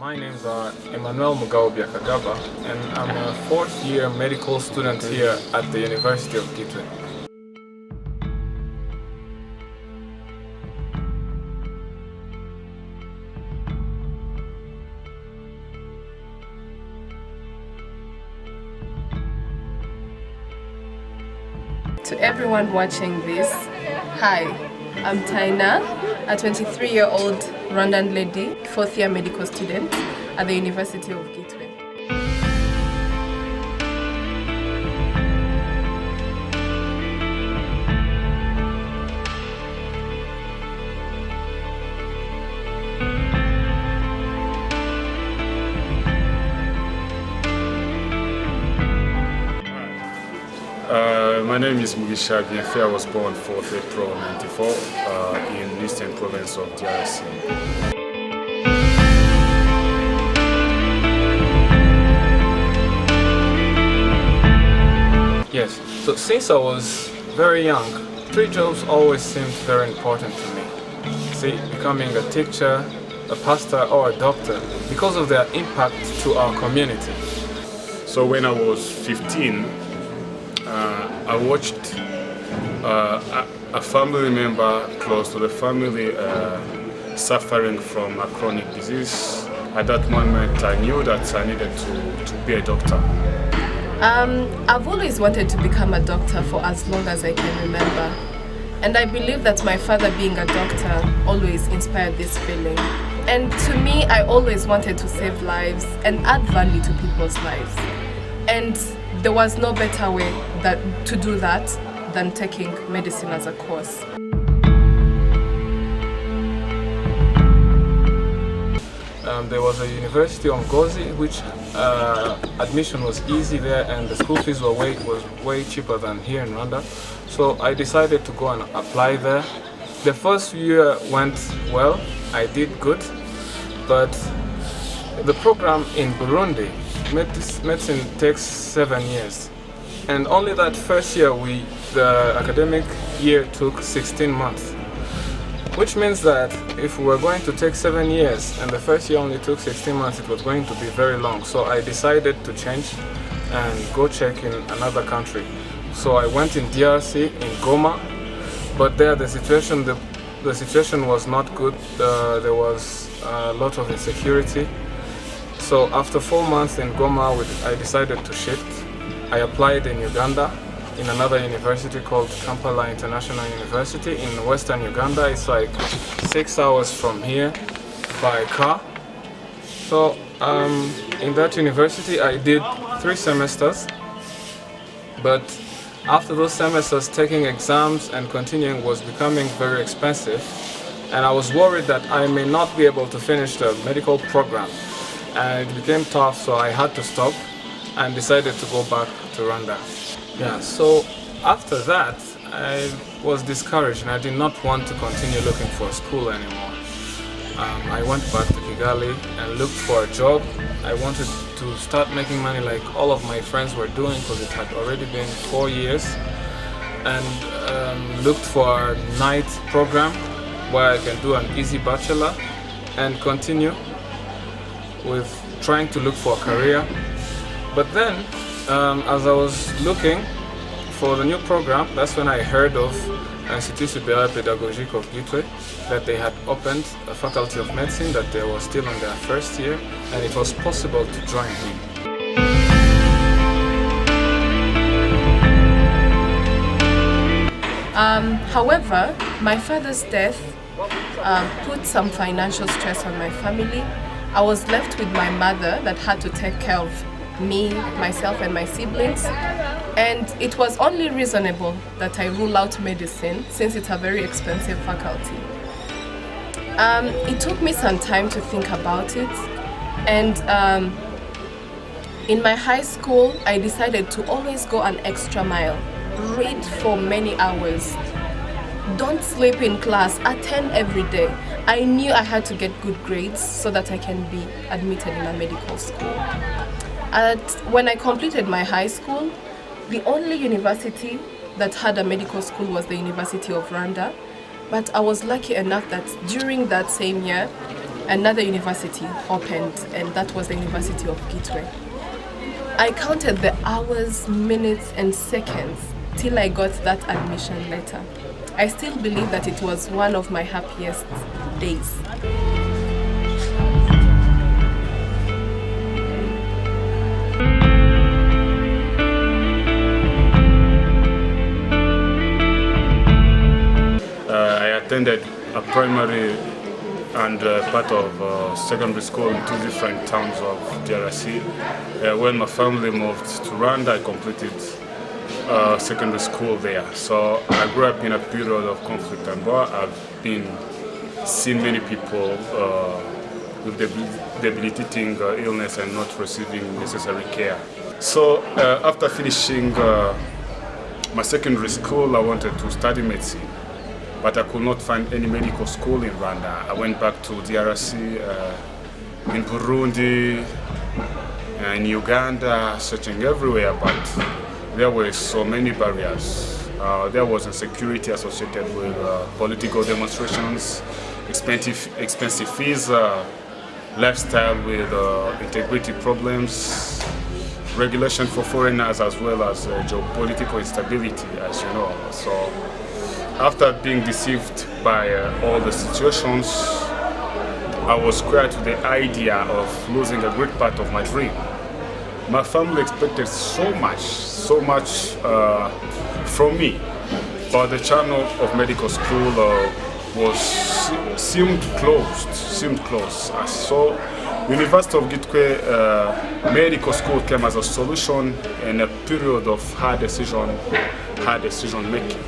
My name's Emmanuel Mugaobi Akagaba, and I'm a fourth-year medical student here at the University of Gitwe. To everyone watching this, hi, I'm Taina, a 23-year-old Rwandan lady, fourth-year medical student at the University of Gitwe. My name is Mugisha Bienfait. I was born 4th April 94 in Eastern Province of DRC. Yes, so since I was very young, three jobs always seemed very important to me. See, becoming a teacher, a pastor, or a doctor, because of their impact to our community. So when I was 15, I watched a family member close to the family suffering from a chronic disease. At that moment, I knew that I needed to be a doctor. I've always wanted to become a doctor for as long as I can remember. And I believe that my father being a doctor always inspired this feeling. And to me, I always wanted to save lives and add value to people's lives. And there was no better way to do that than taking medicine as a course. There was a university on Gozi, which admission was easy there, and the school fees was way cheaper than here in Rwanda. So I decided to go and apply there. The first year went well, I did good, but the program in Burundi, medicine takes 7 years, and only that first year the academic year took 16 months, which means that if we were going to take 7 years and the first year only took 16 months, it was going to be very long. So I decided to change and go check in another country. So I went in DRC, in Goma, but there the situation was not good. There was a lot of insecurity. So after 4 months in Goma, I decided to shift. I applied in Uganda, in another university called Kampala International University in Western Uganda. It's like 6 hours from here by car. So in that university I did 3 semesters, but after those semesters, taking exams and continuing was becoming very expensive, and I was worried that I may not be able to finish the medical program. And it became tough, so I had to stop and decided to go back to Rwanda. Yeah, so after that, I was discouraged and I did not want to continue looking for a school anymore. I went back to Kigali and looked for a job. I wanted to start making money like all of my friends were doing, because it had already been 4 years, and looked for a night program where I can do an easy bachelor and continue with trying to look for a career. But then, as I was looking for the new program, that's when I heard of Institut Supérieur Pédagogique of Gitwe, that they had opened a faculty of medicine, that they were still in their first year, and it was possible to join me. However, my father's death put some financial stress on my family. I was left with my mother that had to take care of me, myself and my siblings, and it was only reasonable that I rule out medicine since it's a very expensive faculty. It took me some time to think about it, and in my high school I decided to always go an extra mile, read for many hours, don't sleep in class, attend every day. I knew I had to get good grades so that I can be admitted in a medical school. When I completed my high school, the only university that had a medical school was the University of Rwanda, but I was lucky enough that during that same year, another university opened, and that was the University of Gitwe. I counted the hours, minutes, and seconds till I got that admission letter. I still believe that it was one of my happiest days. I attended a primary and part of secondary school in two different towns of DRC. When my family moved to Rwanda, I completed secondary school there. So I grew up in a period of conflict and war. I've seen many people with debilitating illness and not receiving necessary care. So after finishing my secondary school, I wanted to study medicine, but I could not find any medical school in Rwanda. I went back to DRC, in Burundi, in Uganda, searching everywhere, but there were so many barriers. There was insecurity associated with political demonstrations, expensive fees, lifestyle with integrity problems, regulation for foreigners, as well as geopolitical instability, as you know. So after being deceived by all the situations, I was squared to the idea of losing a great part of my dream. My family expected so much from me, but the channel of medical school seemed closed. I saw University of Gitwe medical school came as a solution in a period of hard decision making.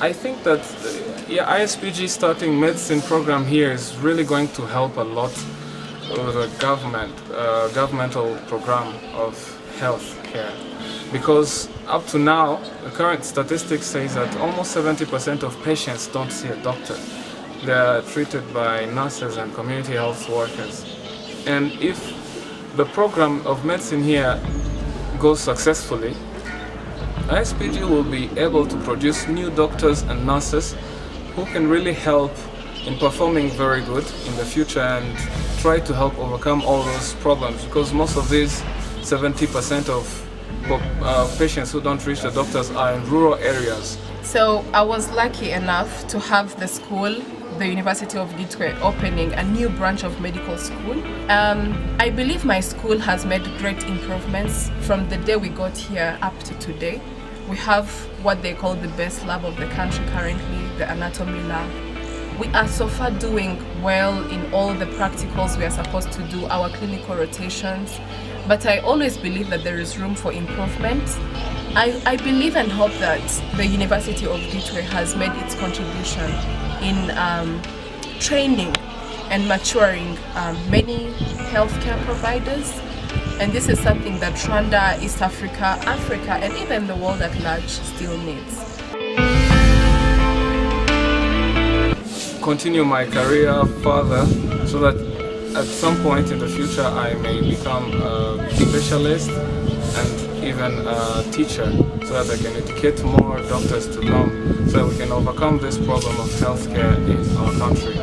I think that ISPG starting medicine program here is really going to help a lot with the governmental program of health care, because up to now the current statistics says that almost 70% of patients don't see a doctor. They are treated by nurses and community health workers. And if the program of medicine here goes successfully, ISPG will be able to produce new doctors and nurses who can really help in performing very good in the future and try to help overcome all those problems, because most of these 70% of patients who don't reach the doctors are in rural areas. So I was lucky enough to have the school, the University of Gitwe, opening a new branch of medical school. I believe my school has made great improvements from the day we got here up to today. We have what they call the best lab of the country currently, the anatomy lab. We are so far doing well in all the practicals we are supposed to do, our clinical rotations, but I always believe that there is room for improvement. I believe and hope that the University of Gitwe has made its contribution in training and maturing many healthcare providers. And this is something that Rwanda, East Africa, Africa, and even the world at large still needs. Continue my career further so that at some point in the future I may become a specialist and even a teacher, so that I can educate more doctors to come, so that we can overcome this problem of healthcare in our country.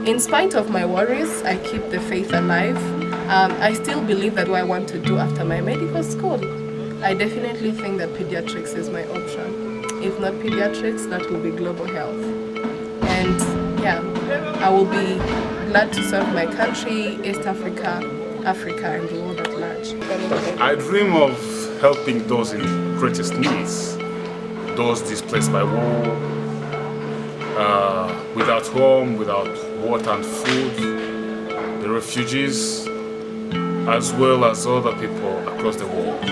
In spite of my worries, I keep the faith alive. I still believe that what I want to do after my medical school. I definitely think that pediatrics is my option. If not pediatrics, that will be global health. And yeah, I will be glad to serve my country, East Africa, Africa, and the world at large. I dream of helping those in greatest needs, those displaced by war, without home, without water and food, the refugees, as well as other people across the world.